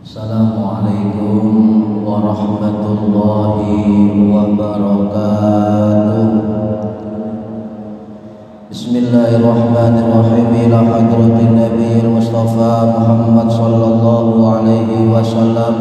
Assalamualaikum warahmatullahi wabarakatuh. Bismillahirrahmanirrahim. Ila hadratin Nabiyil Mustafa Muhammad sallallahu alaihi wasallam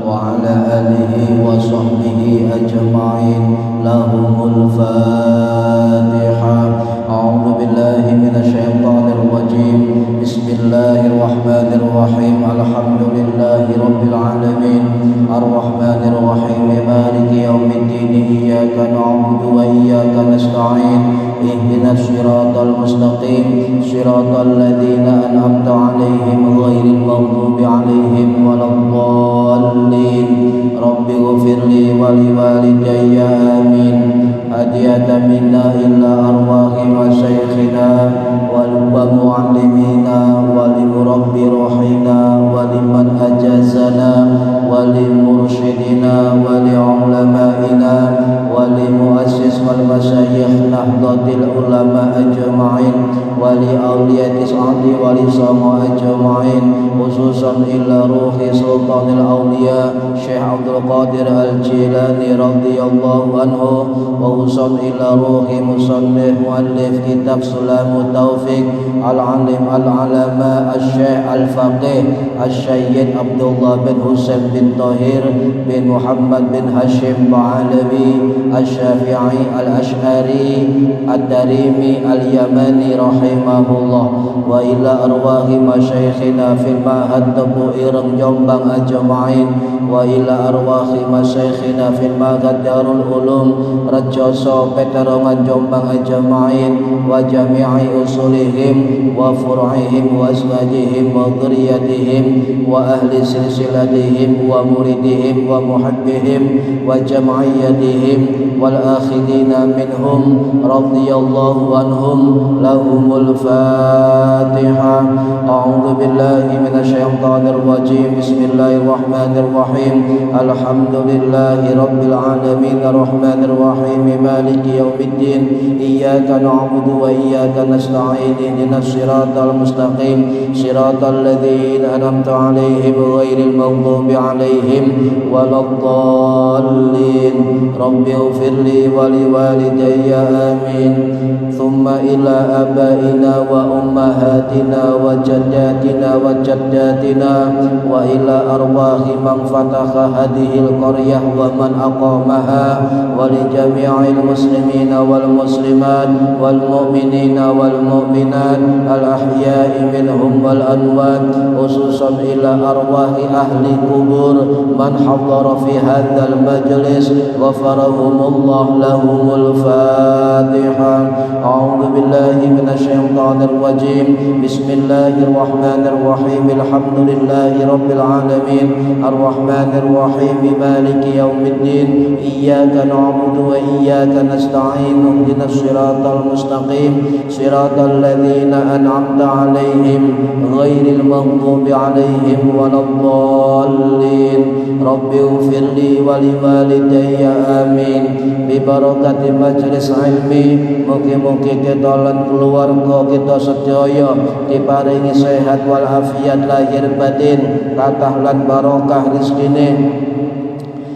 wa ala alihi wa sahbihi ajma'in. Lahumul Fatihah. A'udzu billahi minasyaitonir rajim. Bismillahirrahmanirrahim. Alhamdulillahi rabbil alamin. Arrahmanir rahim. Maliki yaumiddin. Iyyaka na'budu wa iyyaka nasta'in. Ihdinas siratal mustaqim. Siratal ladzina an'amta 'alaihim ghairil maghdubi 'alaihim waladdallin. Rabbighfirli wa liwalidayya amin. Hadiyatan minna illa arwahi masyayikhina wal mu'allimina wal murabbi ruhina wal man ajazana wal mursyidina wal ulama'ina wal muassis wal masyayikh nahdlatil ulama ajma'in wal awliyati sa'di wal sama ajma'in, khususan illa ruhi sultanil awliya Syekh Abdul Qadir Al-Jilani radhiyallahu anhu, wa usul ila ruhi musannif muallif kitab Sulamut Taufiq al-alim al-alama al-syekh al-faqih al-syayyid Abdullah bin Husain bin Tahir bin Muhammad bin Hashim Ba'alawi al-Syafi'i al-Ash'ari ad-Darimi al-Yamani rahimahullah, wa ila arwahi masyayikhina fil ma'had Tebu Ireng Jombang ajma'in, wa ila arwahi masyayikhina fil ma'had Darul Ulum Rejoso Peterongan Jombang ajma'in, wa jami'i usulihim wa fur'ihim wa azwajihim wa dhurriyyatihim wa ahli silsilatihim wa muridihim wa muhibbihim wa jam'iyyatihim wal akhidina minhum radhiyallahu anhum. Lahumul Fatihah. A'udzu billahi minasyaitonir rajim. Bismillahirrahmanirrahim. Alhamdulillahi rabbil alamin arrahmanir rahim maliki yaumiddin. Iyyaka na'budu wa iyyaka nasta'in. Ihdinas siratal mustaqim siratal ladzina an'amta 'alaihim ghairil maghdubi 'alaihim waladdallin. Rabbighfirli wa liwalidayya amin. Thumma ila abaina wa ummahatina wa jaddatina wa jaddatina wa ila arwahi man fataha hadhil qaryah wa man aqamaha wa li jami'il muslimina wal muslimat wal mu'minina wal mu'minat al ahya'i minhum wal amwat, khususan ila arwahi ahli kubur man hadara fi hadzal majlis ghafarahumullah. Lahumul Fatihah. A'udzu billahi minasyaitonir rajim. Bismillahirrahmanir rahim. Alhamdulillahi rabbil alamin arrahmanir rahim maliki yaumiddin. Iyyaka na'budu wa iyyaka nasta'in. Ihdinas siratal mustaqim siratal ladzina an'amta 'alaihim ghairil maghdubi 'alaihim waladdallin. Rabbighfirli wa liwalidayya amin. Bi barakati majlis ilmi, mugi-mugi kita lan keluarga kita sedaya diparingi sehat wal afiat lahir batin, kathah lan barokah rezekine,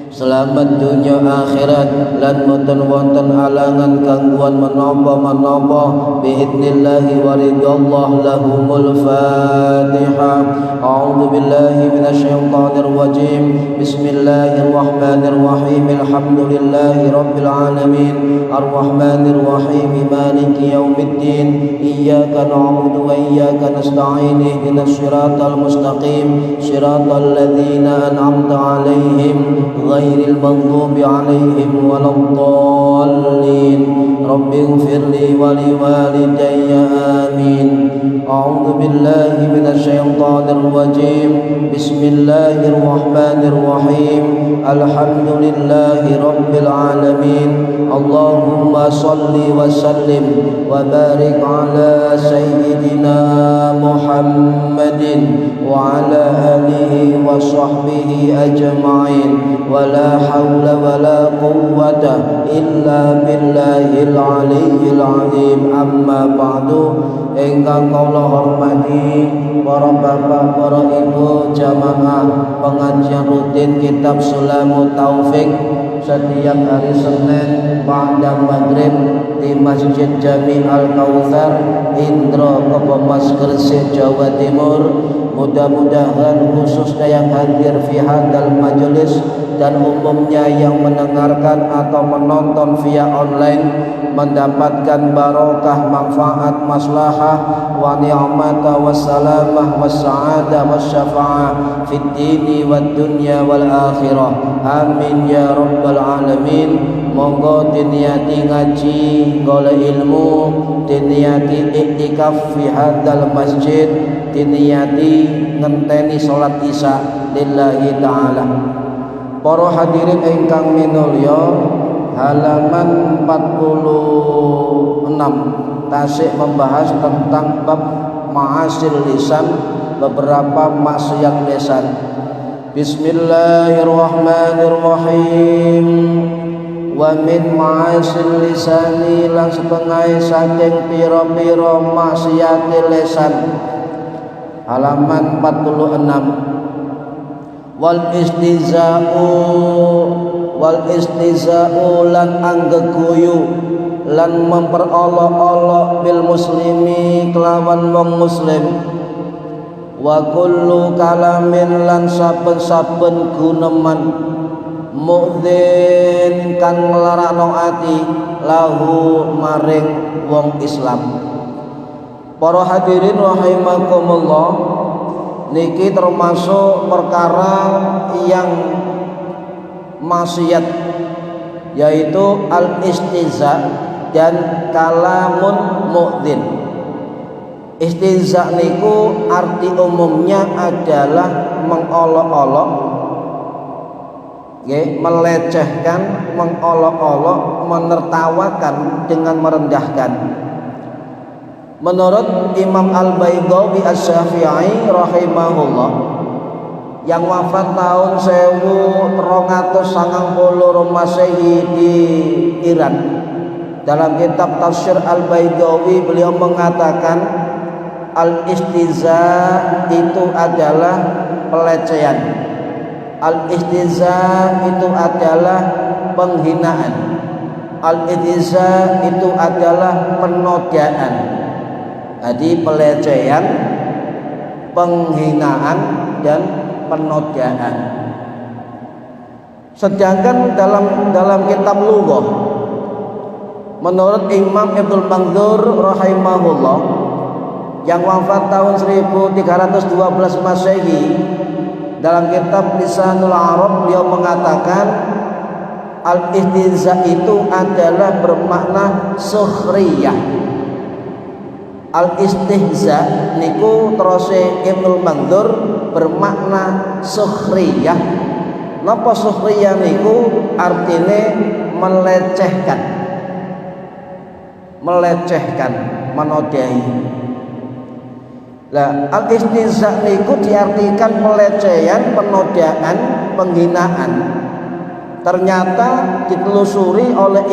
selamat dunia akhirat, lan boten wonten alangan gangguan menapa-menapa biidznillah wa ridallah. Lahumul Fatihah. A'udzu billahi minasyaitonir rajim. Bismillahirrahmanirrahim. Alhamdulillahi rabbil alamin arrahmanir rahim maliki yaumiddin. Iyyaka na'budu wa iyyaka nasta'in. Ihdinas siratal mustaqim siratal ladzina an'amta 'alaihim ghairil maghdubi 'alaihim waladdallin. Rabbighfirli wa liwalidayya amin. A'udzu billahi minasyaitonir rajim. Bismillahirrahmanirrahim. Alhamdulillahi Rabbil Alamin. Allahumma salli wa sallim wa barik ala Sayyidina Muhammadin wa ala alihi wa sahbihi ajma'in. Wa la hawla wa la quwwata illa billahil aliyyil azim. Amma ba'du. Ingkang kula hormati para bapak, para ibu jamaah pengajian rutin kitab Sulamut Taufik setiap hari Senin ba'da maghrib di Masjid Jami Al-Kautsar, Indro Kepomas Gresik, Jawa Timur. Mudah-mudahan khususnya yang hadir fi hadal majelis dan umumnya yang mendengarkan atau menonton via online mendapatkan barokah, manfaat, maslahah wa ni'mata wassalamah wassa'adah wasyafa'ah fid dini wad dunya wal akhirah. Amin ya rabbal alamin. Monggo diniati ngaji golek ilmu, diniati iktikaf fi hadal masjid, diniati ngenteni salat isya lillahi ta'ala. Para hadirin ingkang minulya, halaman 46 tasik membahas tentang bab ma'asil lisan, beberapa maksiat lisan. Bismillahirrahmanirrahim. Wa min ma'asil lisani lan setengah saking pira-pira maksiat lisan. Halaman 46. Wal istiza'u lan anggeguyu lan memperolok-olok bil muslimi kelawan wong muslim. Wa kullu kalamin lan saben-saben guneman mu'dzin kan nglarakno ati lahu maring wong Islam. Para hadirin rahimakumullah, niki termasuk perkara yang maksiat, yaitu al-istiza dan kalamun mu'dzin. Istiza niku arti umumnya adalah mengolok-olok, melecehkan, mengolok-olok, menertawakan dengan merendahkan. Menurut Imam Al-Baydhawi Asy-Syafi'i rahimahullah yang wafat tahun 1290 Masehi di Iran, dalam kitab Tafsir Al-Baydhawi beliau mengatakan al-istiza itu adalah pelecehan. Al-istiza itu adalah penghinaan. Al-istiza itu adalah penodaan. Jadi pelecehan, penghinaan dan penodaan. Sedangkan dalam kitab lughah menurut Imam Ibnu Mandzur rahimahullah yang wafat tahun 1312 Masehi, dalam kitab Lisanul Arab beliau mengatakan al-istihza itu adalah bermakna sukhriyah. Al-istihza niku terus Ibnu Mandzur bermakna sukhriyah. Napa sukhriyah niku artine melecehkan, menodai. Lah al-istihza niku diartikan pelecehan, penodaan, penghinaan. Ternyata ditelusuri oleh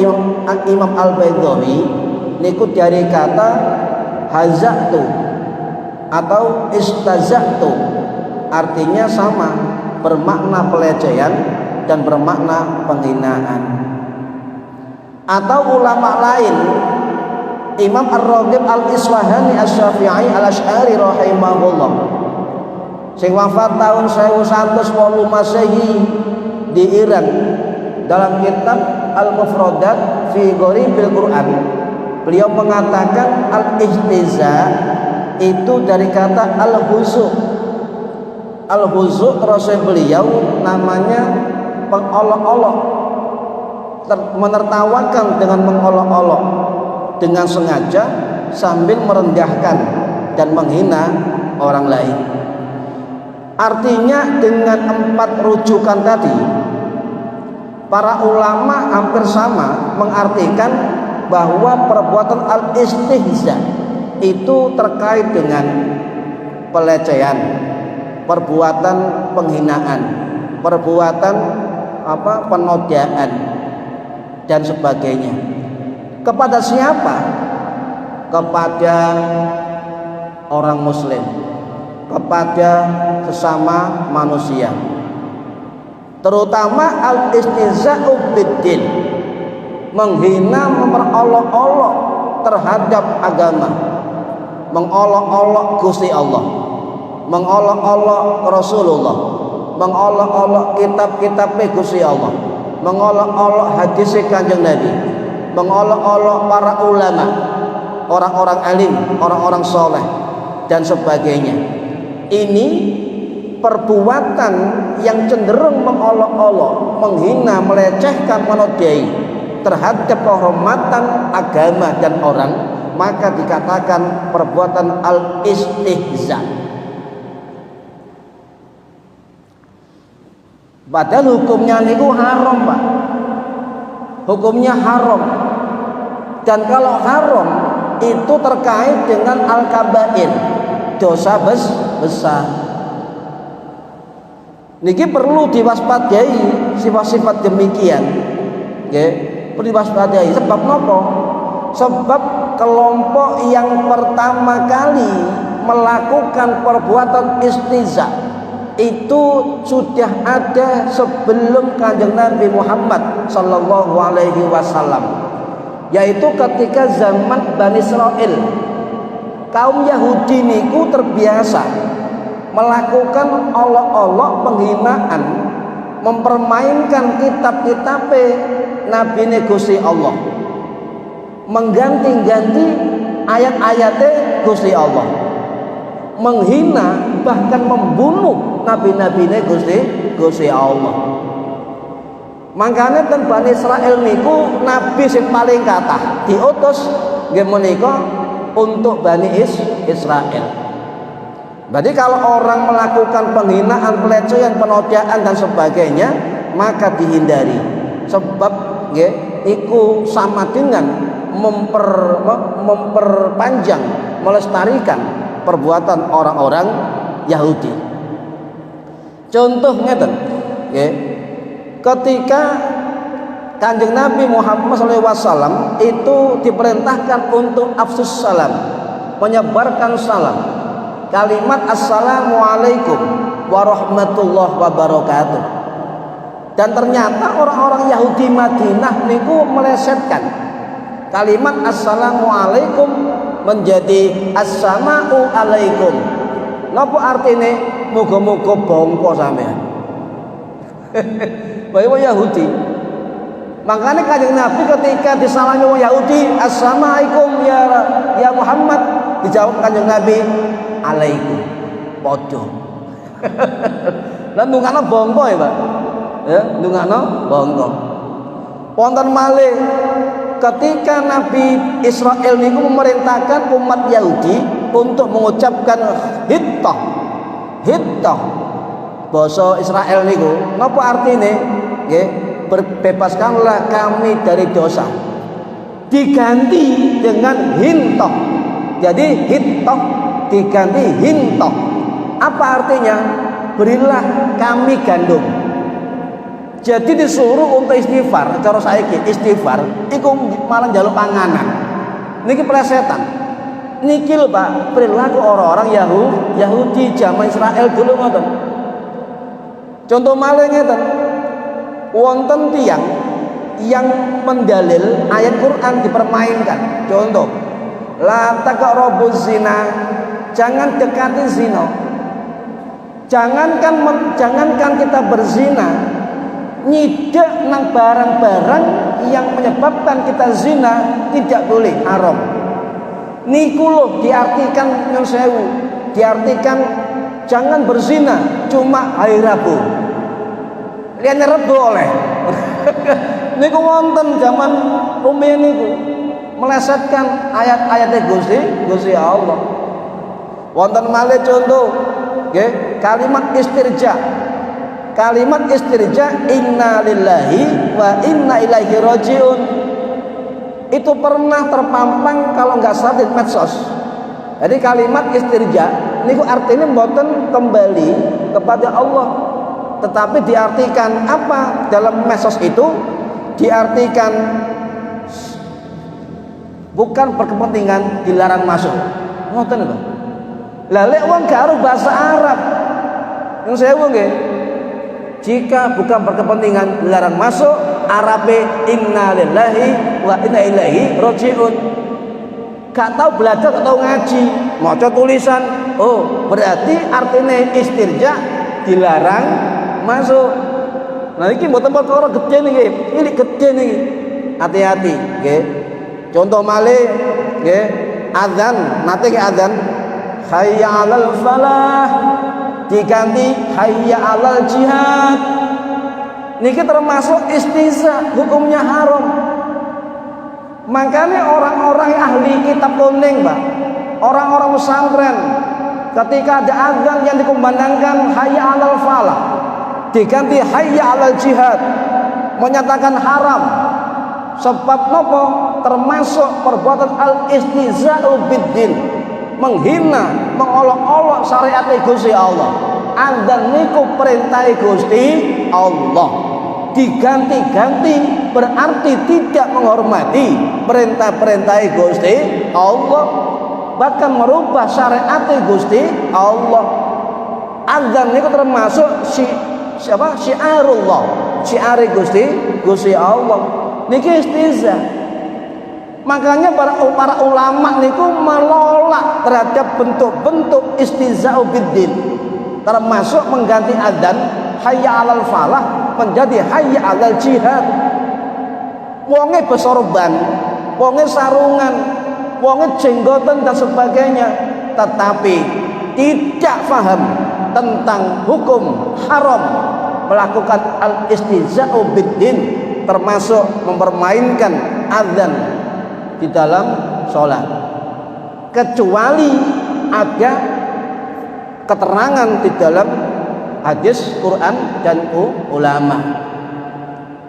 Imam Al-Baydhawi niku dari kata hazatu atau istazatu, artinya sama, bermakna pelecehan dan bermakna penghinaan. Atau ulama lain, Imam Ar-Raghib Al-Isfahani Asy-Syafi'i Al-Asy'ari rahimahullah sing wafat tahun 1108 Masehi di Iran, dalam kitab Al-Mufradat fi Gharibil Quran beliau mengatakan al-istihza itu dari kata al-huzu. Al-huzu terus beliau namanya pengolok-olok, menertawakan dengan mengolok-olok dengan sengaja sambil merendahkan dan menghina orang lain. Artinya dengan 4 rujukan tadi, Para ulama hampir sama mengartikan bahwa perbuatan al-istihza itu terkait dengan pelecehan, perbuatan penghinaan, perbuatan penodaan dan sebagainya. Kepada siapa? Kepada orang muslim, kepada sesama manusia. Terutama al-istihza'u biddin, menghina, memperolok-olok terhadap agama, mengolok-olok Gusti Allah, mengolok-olok Rasulullah, mengolok-olok kitab-kitab Gusti Allah, mengolok-olok hadis Kanjeng Nabi, mengolok-olok para ulama, orang-orang alim, orang-orang soleh dan sebagainya. Ini perbuatan yang cenderung mengolok-olok, menghina, melecehkan, menodai terhadap kehormatan agama dan orang, maka dikatakan perbuatan al-istihza. Padahal hukumnya niku haram, Pak. Hukumnya haram. Dan kalau haram itu terkait dengan al-kabair, dosa besar. Niki perlu diwaspadai sifat-sifat demikian, nggih, perlu diwaspadai. Sebab nopo? Sebab kelompok yang pertama kali melakukan perbuatan istihza itu sudah ada sebelum Kanjeng Nabi Muhammad sallallahu alaihi wasallam, yaitu ketika zaman Bani Israil. Kaum Yahudi niku terbiasa melakukan olok-olok penghinaan, mempermainkan kitab-kitab Nabi Gusti Allah, mengganti-ganti ayat-ayatnya Gusti Allah, menghina bahkan membunuh nabi-nabi Gusti Allah. Makanya ten Bani Israil niku nabi sing paling kathah diutus nggih menika untuk Bani Israil. Berarti kalau orang melakukan penghinaan, pelecehan, penodaan dan sebagainya, maka dihindari. Sebab nggih iku sama dengan memperpanjang, melestarikan perbuatan orang-orang Yahudi. Contoh ngeten, nggih. Ketika Kanjeng Nabi Muhammad SAW itu diperintahkan untuk afsus salam, menyebarkan salam, kalimat assalamualaikum warahmatullahi wabarakatuh. Dan ternyata orang-orang Yahudi Madinah niku melesetkan kalimat assalamualaikum menjadi assama'u alaikum. Napa artine? Muga-muga bangka sampean. Bae Yahudi. Makanya Kanjeng Nabi ketika disalami wong Yahudi, assalamualaikum ya Muhammad, dijawab Kanjeng Nabi alaikum, podo. Lan ndungakno bangka ya, Pak. Ya, ndungakno bangka. Wonten malih ketika Nabi Israel niku memerintahkan umat Yahudi untuk mengucapkan hittah. Basa Israel niku napa artine? Nggih, bebaskanlah kami dari dosa. Diganti dengan hintah. Jadi hittah diganti hintoh. Apa artinya? Berilah kami gandum. Jadi disuruh untuk istighfar. Cara saiki istighfar iku malah njaluk panganan. Niki plesetan. Niki lho Pak, perilaku orang-orang Yahudi zaman Israel dulu ngoten. Contoh malih ngeten. Wonten tiyang yang mendalil ayat Quran dipermainkan. Contoh, la taqrabuz zina, jangan dekati zina. Jangankan kita berzina, nyidak nang barang-barang yang menyebabkan kita zina tidak boleh, haram. Niku loh diartikan yang sewu, diartikan jangan berzina cuma hari Rabu. Liane Rabu oleh. Niku wonten zaman rumiyin niku melesetkan ayat-ayat Gusti Allah. Wonten malih contoh nggih kalimat istirja. kalimat istirja inna lillahi wa inna ilaihi rajiun itu pernah terpampang kalau nggak salah di medsos. Jadi kalimat istirja niku artinya mboten kembali kepada Allah, tetapi diartikan apa dalam medsos itu? Diartikan bukan berkepentingan dilarang masuk. Ngoten lho. Lah lek wong gak bahasa Arab. Yang saya nggih. Jika bukan berkepentingan dilarang masuk, Arabe inna lillahi wa inna ilaihi rajiun. Gak tahu belajar, gak tahu ngaji, maca tulisan. Oh, berarti artinya istirja dilarang masuk. Nah iki mboten perkara gedhe niki. Ini gedhe niki. Hati-hati nggih. Contoh malih nggih, azan, nate ke azan hayya 'alal falah diganti hayya 'alal jihad. Niki termasuk istihza, hukumnya haram. Makanya orang-orang ahli kitab kuning, Pak, orang-orang pesantren, ketika ada azan yang dikumandangkan hayya 'alal falah diganti hayya 'alal jihad, menyatakan haram. Sebab nopo? Termasuk perbuatan al-istihza'u biddin, menghina, mengolok-olok syariat Gusti Allah. Azan niku perintah Gusti Allah, diganti-ganti berarti tidak menghormati perintah-perintah Gusti Allah, bahkan merubah syariat Gusti Allah. Azan niku termasuk syiarullah, syiar Gusti Allah. Niki istihza. Makanya para ulama niku menolak terhadap bentuk-bentuk istihza'u biddin, termasuk mengganti adzan hayya 'alal falah menjadi hayya 'alal jihad. Wonge besorban, wonge sarungan, wonge jenggoten dan sebagainya, tetapi tidak paham tentang hukum haram melakukan al-istihza'u biddin, termasuk mempermainkan adzan di dalam sholat, kecuali ada keterangan di dalam hadis, Quran dan ulama.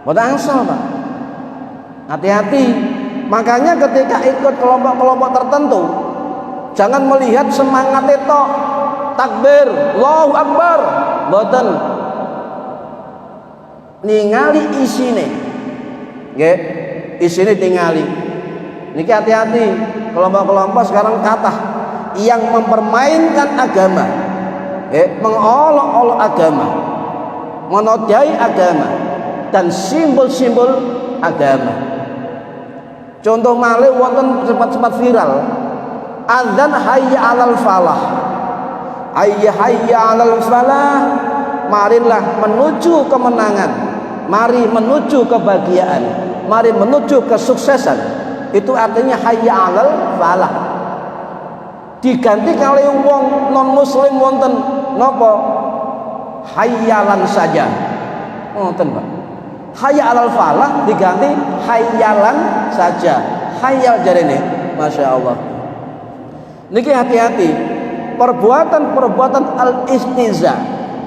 Boten asal, Pak. Hati-hati. Makanya ketika ikut kelompok-kelompok tertentu, jangan melihat semangat itu takbir, Allahu Akbar, boten. Ningali isine. Nggih, isine tingali. Niki hati-hati, kelompok-kelompok sekarang kata yang mempermainkan agama, mengolok-olok agama, menodai agama dan simbol-simbol agama. Contoh malih wonten sempat viral, azan hayya 'alal falah. Hayya 'alal falah, marilah menuju kemenangan, mari menuju kebahagiaan, mari menuju kesuksesan. Itu artinya hayya 'alal falah. Diganti kali wong non muslim wonten napa? Hayyalan saja. Wonten, Pak. Hayya 'alal falah diganti hayyalan saja. Hayyal jarene, Masya Allah. Niki hati-hati. Perbuatan-perbuatan al-istihza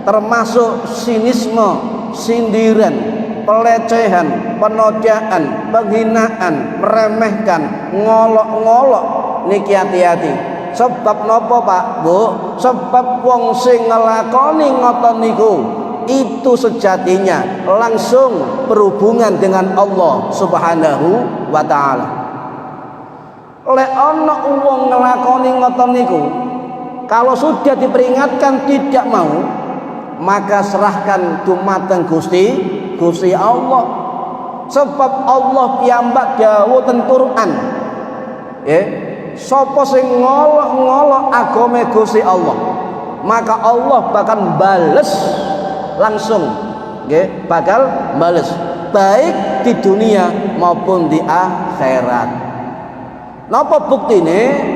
termasuk sinisme, sindiran, pelecehan, penodaan, penghinaan, meremehkan, ngolok-ngolok. Niki hati-hati. Sebab nopo, Pak, Bu? Sebab wong sing ngelakoni ngoten niku itu sejatinya langsung berhubungan dengan Allah Subhanahu wa taala. Lek ana wong ngelakoni ngoten niku, kalau sudah diperingatkan tidak mau, maka serahkan dumateng Gusti Allah. Sebab Allah piyambak dawuh teng Quran, sapa sing ngolok-ngolok agama Gusti Allah, maka Allah bakal bales langsung, bakal bales baik di dunia maupun di akhirat. Napa buktine?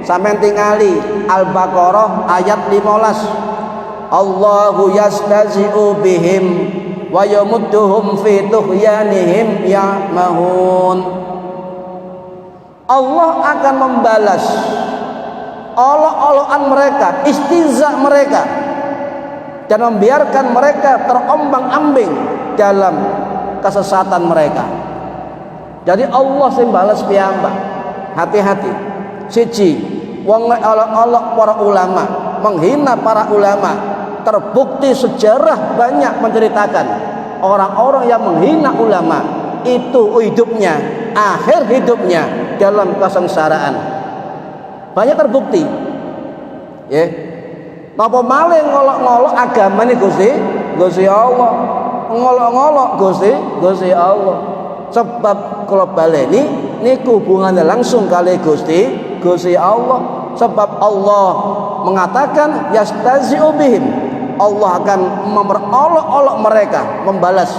Sampeyan tingali Al-Baqarah ayat 15. Allahu yastazi'u bihim wa yamudduhum fi tughyanihim ya'mahun. Allah akan membalas olok-olokan mereka, istihza mereka dan membiarkan mereka terombang-ambing dalam kesesatan mereka. Jadi Allah sing bales piyambak. Hati-hati. Siji, wong olok-olok para ulama, menghina para ulama. Terbukti sejarah banyak menceritakan orang-orang yang menghina ulama itu hidupnya, akhir hidupnya dalam kesengsaraan. Banyak terbukti. Ya. Napa malih ngolok-ngolok agamane Gusti Allah. Ngolok-ngolok Gusti Allah. Sebab kula baleni niku hubungannya langsung kali Gusti Allah. Sebab Allah mengatakan yastazi'u bihim. Allah akan memperolok-olok mereka, membalas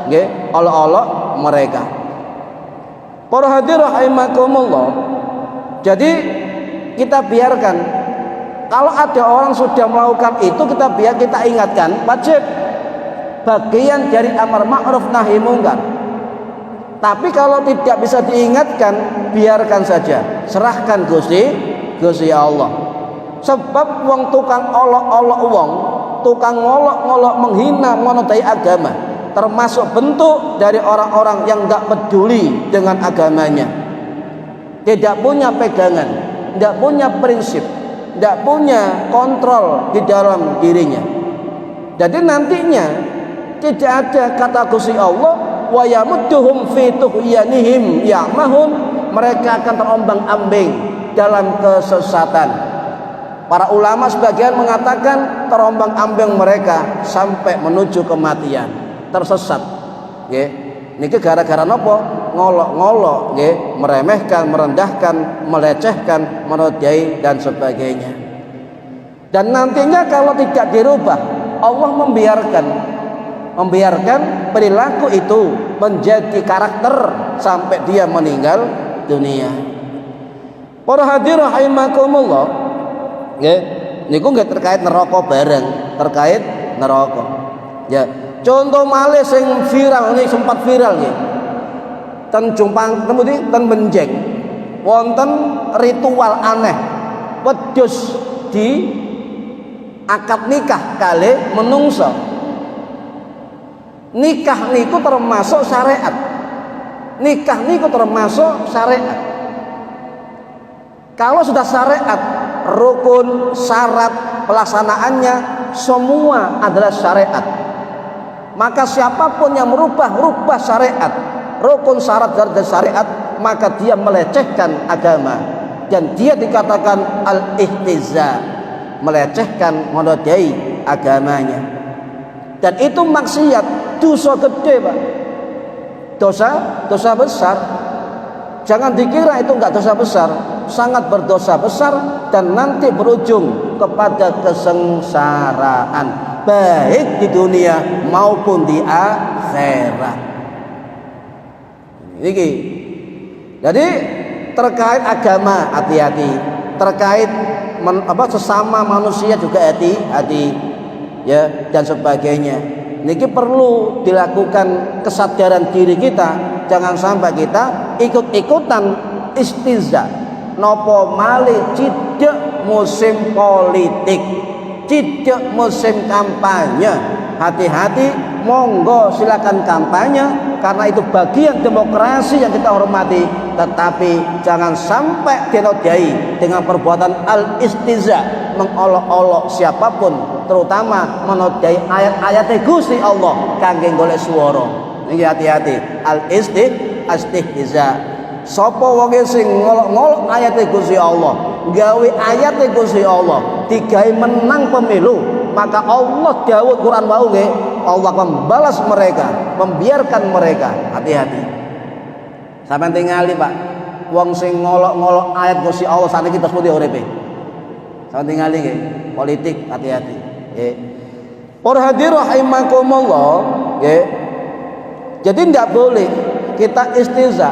nggih, olok-olok mereka. Para hadirin rahimakumullah. Jadi kita biarkan kalau ada orang sudah melakukan itu, kita ingatkan, wajib bagian dari amar ma'ruf nahi mungkar. Tapi kalau tidak bisa diingatkan, biarkan saja, serahkan Gusti Allah. Sebab wong tukang olok-olok wong, tukang ngolok-ngolok menghina menodai agama, termasuk bentuk dari orang-orang yang enggak peduli dengan agamanya, tidak punya pegangan, tidak punya prinsip, tidak punya kontrol di dalam dirinya. Jadi nantinya tidak ada kata Gusti Allah wa yamudduhum fi tughyanihim ya'mahun, mereka akan terombang-ambing dalam kesesatan. Para ulama sebagian mengatakan terombang-ambing mereka sampai menuju kematian, tersesat. Nggih. Niki gara-gara napa? Ngolok-ngolok, nggih, meremehkan, merendahkan, melecehkan, menodai dan sebagainya. Dan nantinya kalau tidak dirubah, Allah membiarkan perilaku itu menjadi karakter sampai dia meninggal dunia. Para hadirin rahimakumullah. Nggih, niku nggih terkait neraka bareng, terkait neraka. Ya, contoh malih sing viral, ini sempat viral nggih. Ten Jumpang temudi ten Benjeng. Wonten ritual aneh. Wedhus di akad nikah kali menungso. Nikah niku termasuk syariat. Nikah niku termasuk syariat. Kalau sudah syariat, rukun, syarat, pelaksanaannya semua adalah syariat. Maka siapapun yang merubah syariat, rukun, syarat dan syariat, maka dia melecehkan agama dan dia dikatakan al-ihtiza, melecehkan, menodai agamanya. Dan itu maksiat, dosa gede, Pak. Dosa besar. Jangan dikira itu enggak dosa besar, sangat berdosa besar dan nanti berujung kepada kesengsaraan baik di dunia maupun di akhirat. Ini. Jadi terkait agama hati-hati, terkait sesama manusia juga hati-hati, ya, dan sebagainya. Niki perlu dilakukan kesadaran diri kita. Jangan sampai kita ikut-ikutan istiza. Nopo malih cidek musim politik, cidek musim kampanye. Hati-hati, monggo silakan kampanye karena itu bagian demokrasi yang kita hormati. Tetapi jangan sampai dinodai dengan perbuatan al-istiza, mengolok-olok siapapun, terutama menodai ayat-ayat Gusti Allah kangge golek swara. Niki hati-hati, al-istihza. Sapa wong sing ngolok-ngolok ayat Gusti Allah, gawe ayat Gusti Allah, digawe menang pemilu, maka Allah dawuh Quran wau nggih, Allah membalas mereka, membiarkan mereka. Hati-hati. Sampeyan tingali, Pak. Wong sing ngolok-ngolok ayat Gusti Allah sakniki terus pundi uripe? Sampeyan tingali nggih, politik, hati-hati. Nggih. Para hadirin rahimakumullah, nggih. Jadi tidak boleh kita istiza.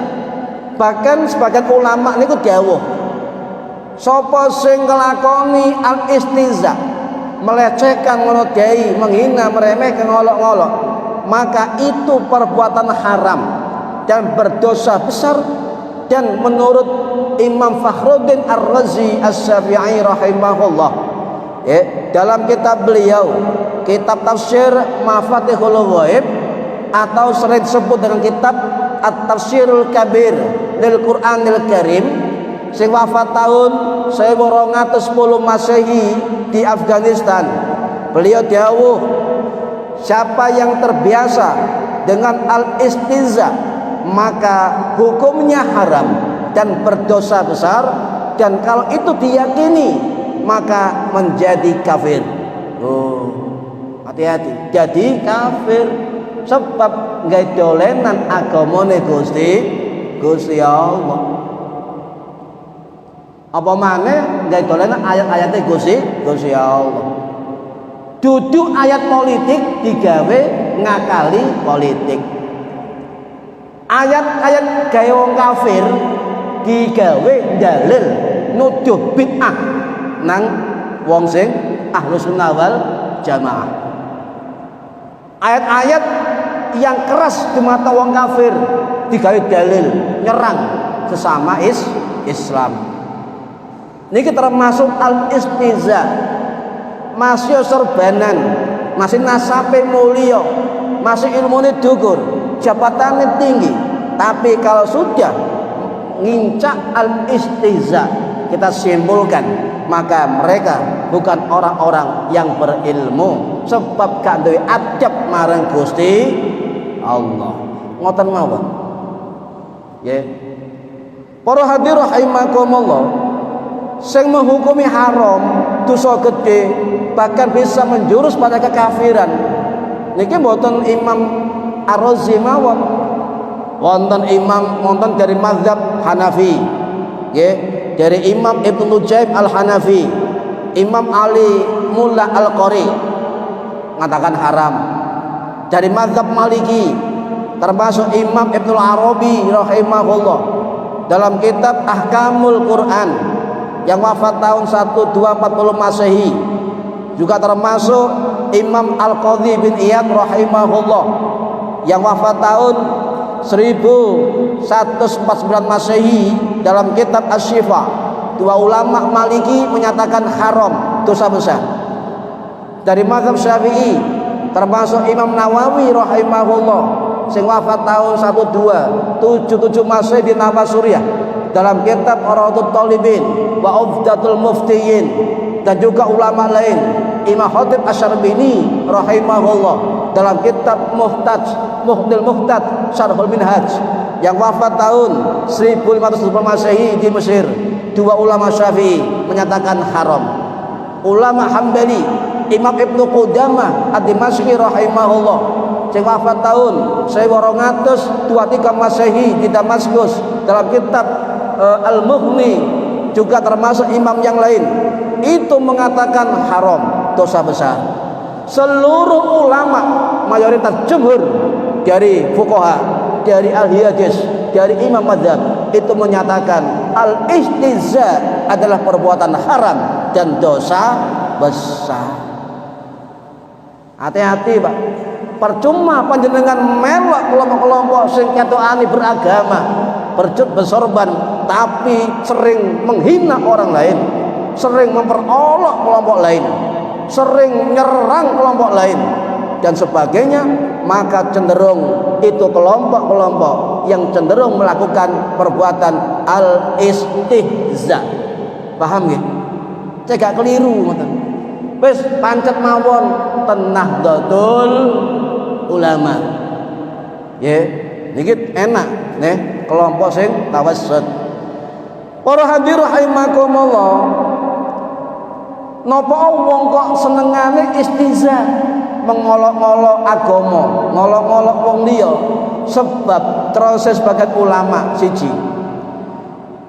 Bahkan sebagian ulama niku dawuh, sapa sing nglakoni al-istiza, melecehkan, menodai, menghina, meremehkan, ngolok-ngolok, maka itu perbuatan haram dan berdosa besar. Dan menurut Imam Fakhruddin Ar-Razi As-Syafi'i rahimahullah, dalam kitab beliau, kitab tafsir Mafatihul Ghaib, atau sering disebut dengan kitab At-Tafsirul Kabir lil Qur'anil Karim, sing wafat tahun 1210 Masehi di Afghanistan. Beliau dawuh, siapa yang terbiasa dengan al-istihza maka hukumnya haram dan berdosa besar, dan kalau itu diyakini maka menjadi kafir. Oh, hati-hati, jadi kafir sebab nggak dolenan agamane Gusti Allah. Apa maneh nggak dolenan ayat-ayatnya Gusti Allah. Duduk ayat politik digawe ngakali politik. Ayat-ayat gawe wong kafir digawe dalil nuduh bid'ah nang wong sing Ahlus Sunnah wal Jamaah. Ayat-ayat yang keras di mata wong kafir digawe dalil nyerang sesama Islam. Niki termasuk al-istihza. Masih sorbanan, masih nasabe mulia, masih ilmunya dhuwur, jabatannya tinggi, tapi kalau sudah ngincak al-istihza, kita simpulkan maka mereka bukan orang-orang yang berilmu, sebab gak duwe adab marang Gusti Allah. Ngoten mawon. Ya. Para hadirin rahimakumullah, sing menghukumi haram dosa gede bahkan bisa menjurus pada kekafiran niki mboten Imam Ar-Razi mawon, wonten imam wonten dari mazhab Hanafi, nggih, dari Imam Ibnu Nujaim Al-Hanafi, Imam Ali Mulla Al-Qari mengatakan haram. Dari mazhab Maliki termasuk Imam Ibnu Arabi rahimahullah dalam kitab Ahkamul Quran yang wafat tahun 1240 Masehi, juga termasuk Imam Al-Qadhi bin Iyad rahimahullah yang wafat tahun 1149 Masehi dalam kitab Asy-Syifa. Dua ulama Maliki menyatakan haram, dosa besar. Dari mazhab Syafi'i termasuk Imam Nawawi rahimahullah sing wafat tahun 1277 Masehi di Nama Suriah dalam kitab Aradut Talibin wa Ufdatul Muftiyin, dan juga ulama lain Imam Khatib Asy-Syarbini rahimahullah dalam kitab Muhdil Muhtad Syarhul Minhaj yang wafat tahun 1500 Masehi di Mesir. Dua ulama Syafi'i menyatakan haram. Ulama Hambali Imam Ibnu Qudamah Ad-Dimashqi rahimahullah sing wafat tahun 1223 Masehi di Damaskus dalam kitab Al-Mughni, juga termasuk imam yang lain itu mengatakan haram, dosa besar. Seluruh ulama mayoritas jumhur dari fuqaha, dari ahli hadis, dari imam madzhab itu menyatakan al-istihza adalah perbuatan haram dan dosa besar. Hati-hati, Pak. Percuma panjenengan melok kelompok-kelompok sing ketokane beragama, bersorban, tapi sering menghina orang lain, sering memperolok kelompok lain, sering nyerang kelompok lain dan sebagainya, maka cenderung itu kelompok-kelompok yang cenderung melakukan perbuatan al-istihza. Paham nggih? Cek keliru ngoten. Wis pancet mawon Nahdlatul Ulama. Ya, niki enak nih kelompok sing tawassut. Para hadirin rahimakumullah, napa wong kok senengane istihza, mengolok-olok agama, ngolok-olok wong liya? Sebab terus sebagai ulama siji,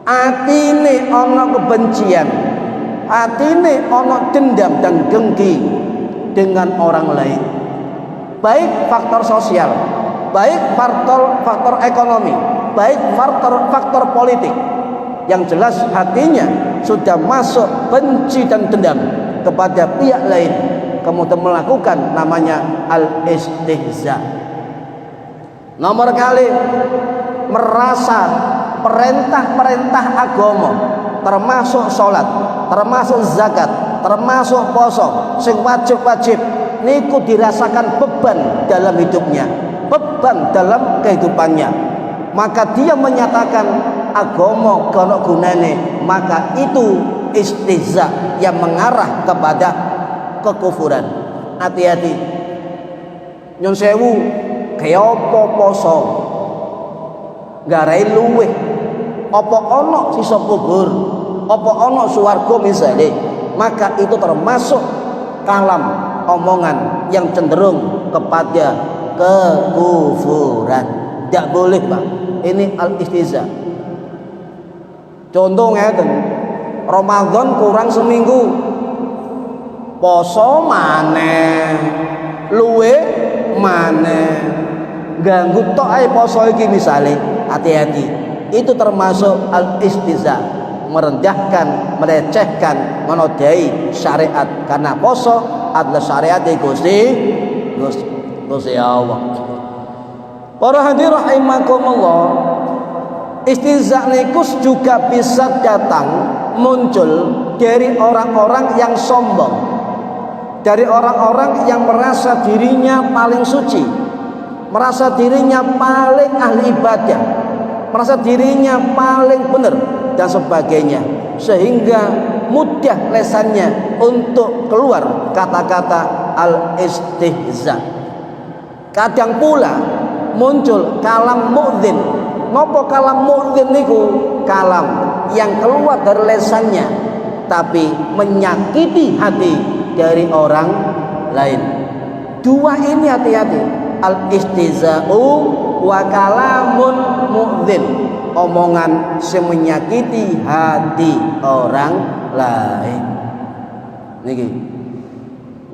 atine ana kebencian, atine ana dendam dan dengki dengan orang lain, baik faktor sosial, baik faktor ekonomi, baik faktor politik. Yang jelas hatinya sudah masuk benci dan dendam kepada pihak lain, kemudian melakukan namanya al-istihza. Nomor kali merasa perintah-perintah agama, termasuk sholat, termasuk zakat, termasuk poso sing wajib-wajib niku dirasakan beban dalam hidupnya, beban dalam kehidupannya, maka dia menyatakan agama kono gunane, maka itu istihza yang mengarah kepada kekufuran. Hati-hati. Nyun sewu, kaya apa poso garai luweh, apa ono sisa kubur, apa ono swarga misale, maka itu termasuk kalam omongan yang cenderung kepada kekufuran. Tidak boleh, Pak. Ini al-istihza. Contoh ngeten, Ramadan kurang seminggu, poso maneh, luwe maneh, ganggu tok ae poso iki misale. Hati-hati, itu termasuk al-istihza, merendahkan, melecehkan, menodai syariat, karena poso adalah syariat Gusti Allah. Para hadirin rahimakumullah, istihza nikus juga bisa datang muncul dari orang-orang yang sombong, dari orang-orang yang merasa dirinya paling suci, merasa dirinya paling ahli ibadah, merasa dirinya paling benar dan sebagainya, sehingga mudah lesannya untuk keluar kata-kata al-istihza. Kadang pula muncul kalam mu'dzin. Nopo kalam mu'dzin niku? Kalam yang keluar dari lesannya tapi menyakiti hati dari orang lain. Dua ini hati-hati. Al-istihza'u wa kalamun mu'dzin. Omongan yang menyakiti hati orang lain. Niki.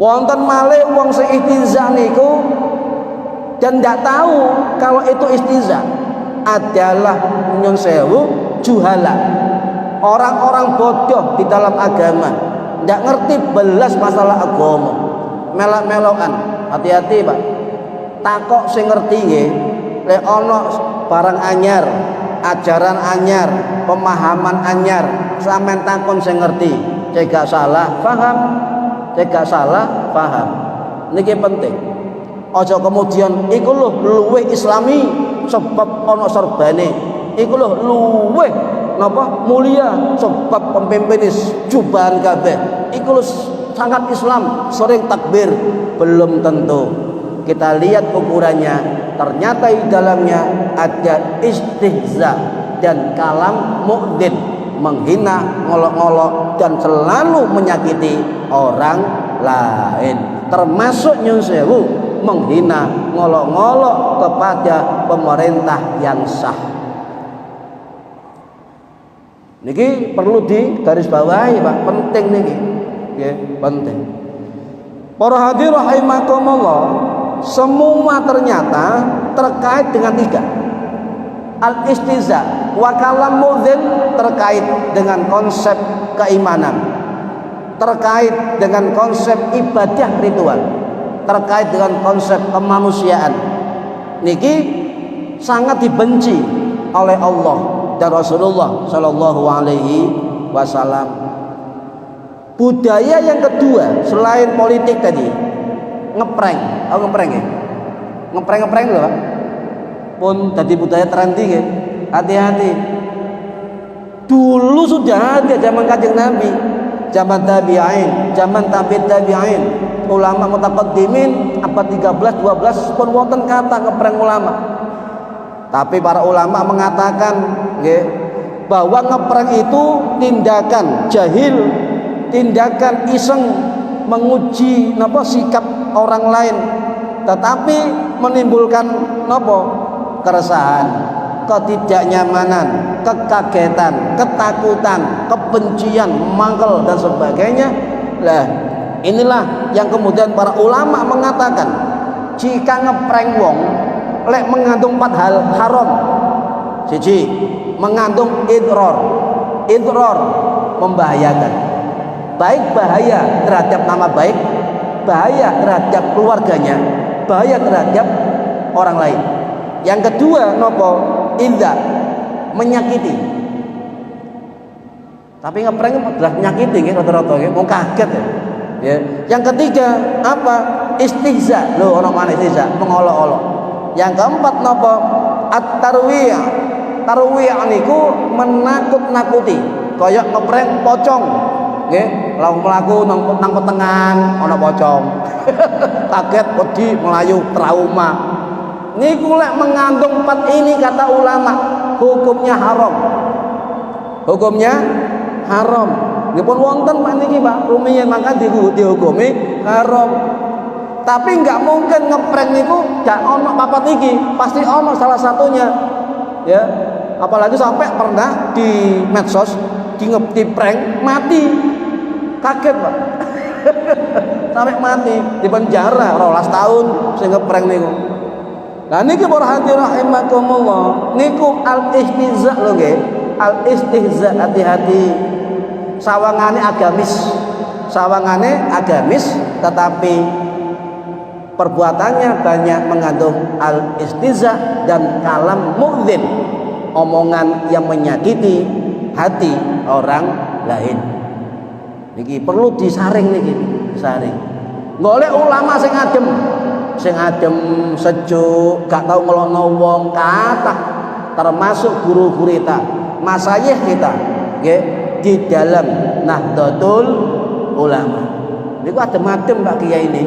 Wonten malih wong sing istihza niku dan tidak tahu kalau itu istihza adalah nyun sewu juhala, orang-orang bodoh di dalam agama, tidak ngerti belas masalah agama, melok-melokan. Hati-hati, Pak. Takok sing ngerti nggih, lek ana barang anyar, ajaran anyar, pemahaman anyar, sampean takon sing ngerti, cek gak salah paham, cek gak salah paham. Niki penting. Aja kemudian iku lho luwih islami sebab ana serbane, iku lho luwih napa mulia sebab pemimpin jubahan kabeh, iku lho sangat Islam sering takbir. Belum tentu. Kita lihat ukurannya, ternyata di dalamnya ada istihza dan kalam mu'dzin, menghina, ngolok-ngolok dan selalu menyakiti orang lain, termasuk nyun sewu menghina, ngolok-ngolok kepada pemerintah yang sah. Niki perlu digarisbawahi, Pak. Penting niki. Nggih, penting. Para hadirin rahimakumullah, semua ternyata terkait dengan tiga. Al-istihza wa kalam mu'dzin terkait dengan konsep keimanan, terkait dengan konsep ibadah ritual, terkait dengan konsep kemanusiaan. Niki sangat dibenci oleh Allah dan Rasulullah Shallallahu Alaihi Wasallam. Budaya yang kedua selain politik tadi, ngeprank. Ngeprank ya? Ngeprank loh, Pak. Pun tadi budaya trendy ya. Hati-hati. Dulu sudah ada zaman Kanjeng Nabi, zaman tabi'in, zaman tabi'in. Ulama mutaqaddimin abad 13 12 pun wonten kata ngeprank ulama. Tapi para ulama mengatakan nggih, bahwa ngeprank itu tindakan jahil, tindakan iseng menguji napa sikap orang lain, tetapi menimbulkan napa keresahan, ketidaknyamanan, kekagetan, ketakutan, kebencian, mangkel dan sebagainya. Lah inilah yang kemudian para ulama mengatakan jika ngeprank wong lek mengandung 4 hal haram. Siji, mengandung idror membahayakan, baik bahaya terhadap nama baik, bahaya terhadap keluarganya, bahaya terhadap orang lain. Yang kedua nopo, idza, menyakiti. Tapi ngeprank adalah menyakiti nggih rata-rata nggih, mau kaget ya. Ya. Yang ketiga apa? Istihza. Lho ana mana istihza? Mengolok-olok. Yang keempat napa? At-tarwiyah. Tarwiyah niku menakut-nakuti. Kaya ngeprank pocong. Nggih, lalu mlaku nang petengan ana pocong. Kaget, wedi, melayu, trauma. Niku lek mengandung empat ini kata ulama, hukumnya haram. Hukumnya haram. Nipun wonten Pak niki Pak, rumiyin maka dihukumi haram. Tapi enggak mungkin ngeprank niku gak ono papat iki, pasti ono salah satunya. Ya. Apalagi sampai pernah di medsos di prank mati. Kaget Pak. Sampai mati di penjara 12 tahun sing ngeprank niku. Lah niki para hadirin rahimakumullah, niku al-istihza lho nggih. Al-istihza, hati-hati. Sawangane agamis tetapi perbuatannya banyak mengandung al-istihza dan kalam mu'dzin, omongan yang menyakiti hati orang lain. Niki perlu disaring niki, disaring. Golek ulama sing adem, sejuk, gak tau ngelokno wong, kathah termasuk guru-guru kita, masayikh kita, nggih, di dalam Nahdlatul Ulama. Niku adem-adem Pak Kiai ini,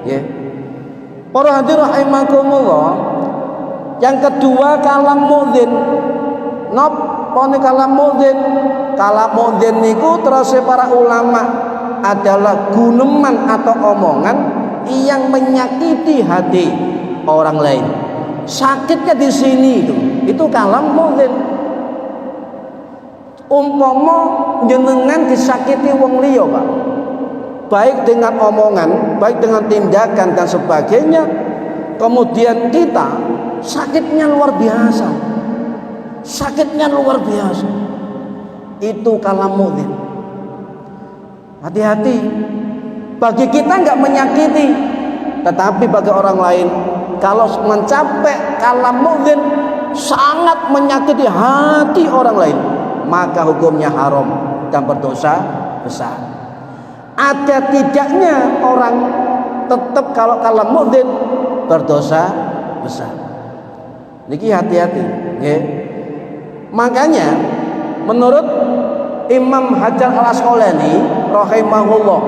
nggih. Para hadirin rahimakumullah. Yang kedua kalam mudzin. Napa niku kalam mudzin? Kalam mudzin niku terus para ulama adalah guneman atau omongan yang menyakiti hati orang lain. Sakitnya di sini itu kalam mudzin. Umpama jenengan disakiti wong liya, Pak, baik dengan omongan, baik dengan tindakan dan sebagainya, kemudian kita sakitnya luar biasa, itu kalam mudzin. Hati-hati, bagi kita nggak menyakiti, tetapi bagi orang lain kalau mencapai kalam mudzin sangat menyakiti hati orang lain, maka hukumnya haram dan berdosa besar. Ada tidaknya orang tetap kalau kalam mudzin berdosa besar. Niki hati-hati, nggih. Makanya menurut Imam Hajar Al-Asqalani rahimahullah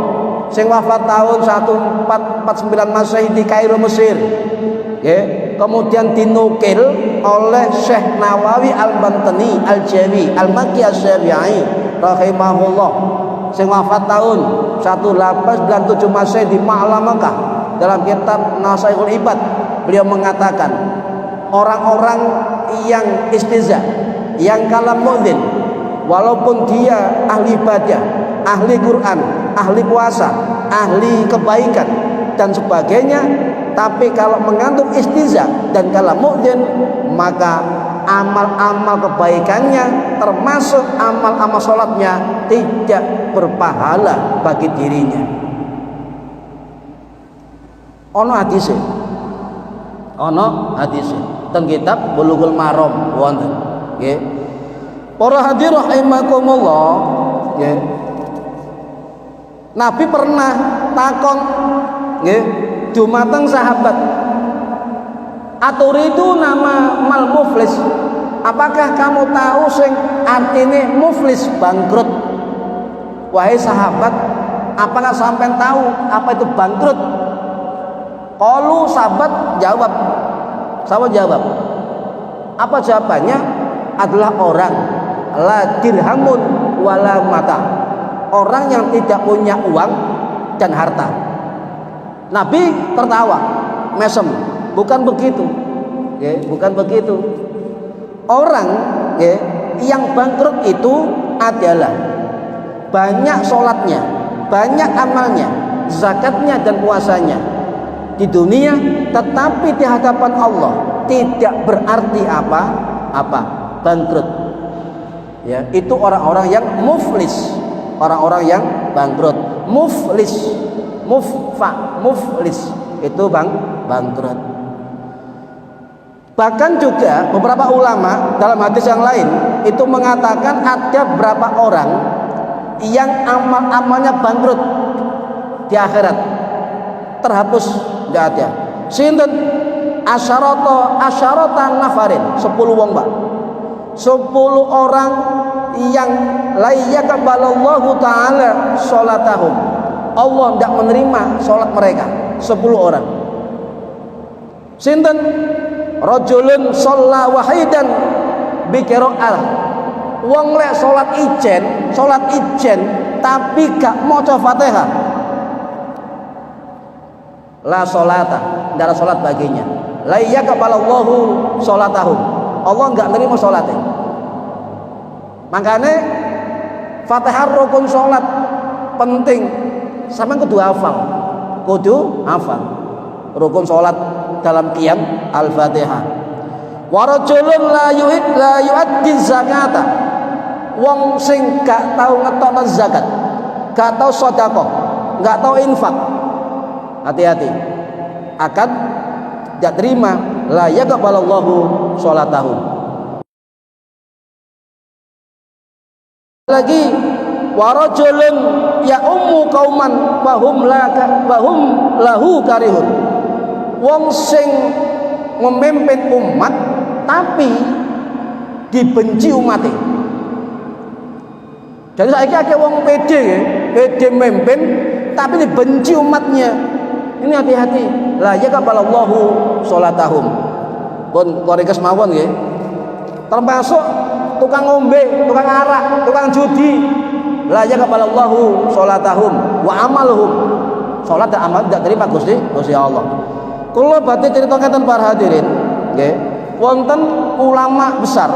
sing wafat tahun 1449 Masehi di Kairo, Mesir, nggih. Kemudian dinukil oleh Syekh Nawawi Al-Bantani Al-Jawi Al-Makki Asy-Syafi'i rahimahullah sing wafat tahun 1897 Masehi di Ma'la Makkah. Dalam kitab Nasaihul Ibad beliau mengatakan orang-orang yang istihza, yang kalam mudzin, walaupun dia ahli ibadah, ahli Quran, ahli puasa, ahli kebaikan dan sebagainya, tapi kalau mengandung istihza dan kalam mudzin, maka amal-amal kebaikannya termasuk amal-amal sholatnya tidak berpahala bagi dirinya. Ono hadise teng kitab Bulughul Maram wonten, nggih. Para hadirin rahimakumullah, nggih. Nabi pernah takon, nggih, dumateng sahabat, aturidu nama mal muflis, apakah kamu tahu sing artine muflis, bangkrut? Wahai sahabat, apakah sampean tahu apa itu bangkrut? Qalu, sahabat jawab. Apa jawabannya? Adalah orang la dirhamun wala mata, orang yang tidak punya uang dan harta. Nabi tertawa, mesem. Bukan begitu, ya, bukan begitu. Orang, ya, yang bangkrut itu adalah banyak sholatnya, banyak amalnya, zakatnya dan puasanya di dunia, tetapi di hadapan Allah tidak berarti apa-apa, bangkrut. Ya, itu orang-orang yang muflis, orang-orang yang bangkrut. Muflis, muflis itu bangkrut. Bahkan juga beberapa ulama dalam hadis yang lain itu mengatakan ada berapa orang yang amal-amalnya bangkrut di akhirat, terhapus, enggak ada. Sinten asyaratan nafarin, 10 wong, Pak. 10 orang yang la yaqbalallahu taala salatahum. Allah tidak menerima salat mereka. 10 orang. Sinten rajulun shalla wahidan bi qira'ah. Wong lek salat ijen tapi gak maca Fatihah. La salata, tidak ada salat baginya. La yaqbalallahu salatahum. Allah enggak nerima salatnya. Makanya Fatihah rukun salat penting. Sampeyan kudu hafal. Rukun salat dalam qiyam Al-Fatihah. Wa rajulun la yu'addi zakata. Wong sing gak tau ngetokno zakat, gak tau sedekah, gak tau infak. Hati-hati. Akan tidak terima la yaqbalallahu shalatahum. Lagi wa rajulun ya ummu qauman wa hum lahu karihun. Wong sing memimpin umat tapi dibenci umatnya. Jadi saiki akeh wong pede memimpin tapi dibenci umatnya. Ini hati-hati. La yaqbalallahu shalatahum. Pun korikes mawon nggih. Termasuk tukang ngombe, tukang arak, tukang judi. La yaqbalallahu shalatahum wa amaluhum. Salat dan amal tidak terima Gusti Allah. Kula badhe crita ngeten para hadirin, nggih. Wonten ulama besar.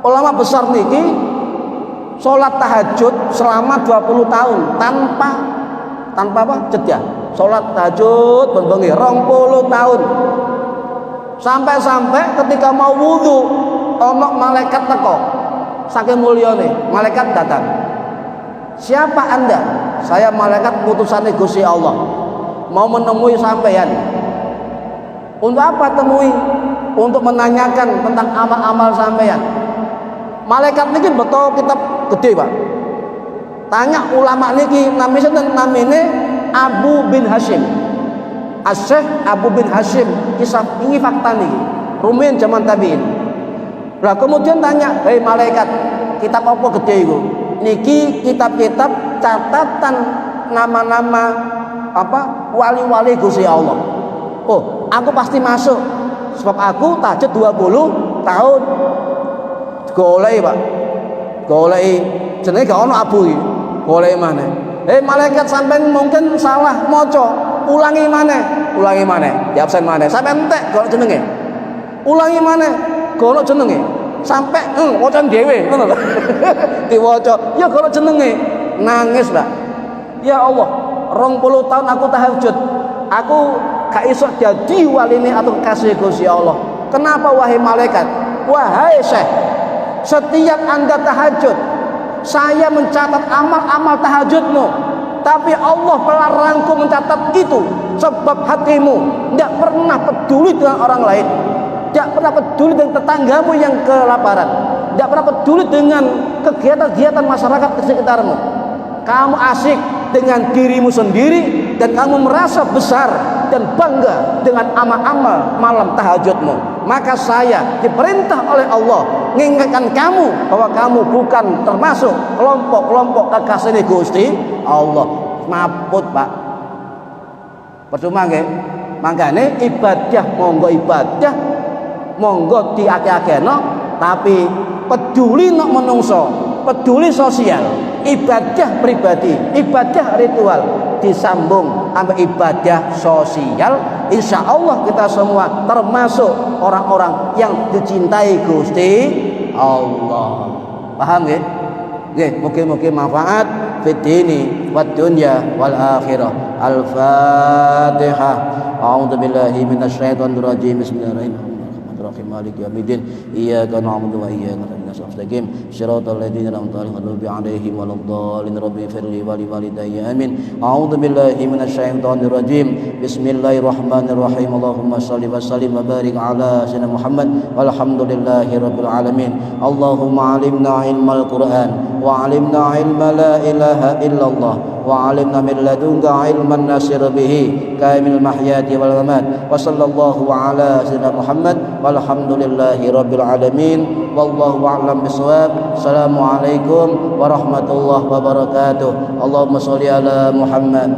Ulama besar niki salat tahajud selama 20 tahun tanpa apa? Jeda. Salat tahajud bengi 20 tahun. Sampai ketika mau wudu ana malaikat teko. Saking mulyane, malaikat datang. Siapa Anda? Saya malaikat putusane Gusti Allah. Mau menemui sampeyan. Untuk apa temui? Untuk menanyakan tentang amal-amal sampeyan. Malaikat niki betul kitab gede, Pak. Tanya ulama niki namine Abu bin Hashim. As-Syekh Abu bin Hashim, kisah ini fakta niki. Rumiyin zaman tabi'in. Lah kemudian tanya, "Hei malaikat, kitab apa gede iku?" Niki kitab-kitab catatan nama-nama apa wali-wali Gusti Allah. Oh, aku pasti masuk. Sebab aku tahajud 20 tahun. Golek, Pak. Golek jenenge gak ono abu iki. Golek maneh. Malaikat sampean mungkin salah maca. Ulangi maneh. Ya absen maneh. Sampean entek golek jenenge. Ulangi maneh. Golek jenenge. Sampai wacan dhewe ngono lho. Diwaca, ya golek jenenge. Nangis, Pak. Ya Allah, 20 tahun aku tahajud. Aku gak iso dadi waline atau kasih Gusti Allah. Kenapa wahai malaikat? Wahai Syekh, setiap Anda tahajud, saya mencatat amal-amal tahajudmu, tapi Allah melarangku mencatat itu sebab hatimu tidak pernah peduli dengan orang lain, tidak pernah peduli dengan tetanggamu yang kelaparan, tidak pernah peduli dengan kegiatan-kegiatan masyarakat di sekitarmu. Kamu asik dengan dirimu sendiri dan kamu merasa besar dan bangga dengan amal-amal malam tahajudmu. Maka saya diperintah oleh Allah mengingatkan kamu bahwa kamu bukan termasuk kelompok-kelompok kekasih Gusti Allah. Maput, Pak. Percuma nggih. Mangkane ibadah monggo diake-akeno, tapi peduli nok menungso, peduli sosial, ibadah pribadi, ibadah ritual disambung sampai ibadah sosial. Insya Allah kita semua termasuk orang-orang yang dicintai Gusti Allah. Paham nggih? Nggih, mugi-mugi manfaat fid dini wad dunya wal akhirah. Al-Fatihah. A'udzu billahi minasyaitonir rajim. Bismillahirrahmanirrahim. rahim maliki yaumiddin. Iyyaka na'budu wa iyyaka nasta'in. Shiratal ladzina an'amta 'alaihim waladdallin. Rabbi firli wa li walidayya amin. A'udzu billahi minasyaitonir rajim. Bismillahirrahmanirrahim. Allahumma shalli wa sallim wa barik ala sayyidina Muhammad walhamdulillahi rabbil alamin. Allahumma 'allimna ilmal Qur'an wa 'allimna ilma la ilaha illallah wa 'allimna min ladunka ilman nasir bihi kaimil mahyati wal mamat. Wa sallallahu ala sayyidina Muhammad walhamdulillahi rabbil alamin. Wallahu a'lam bishawab. Assalamualaikum warahmatullahi wabarakatuh. Allahumma shalli ala Muhammad.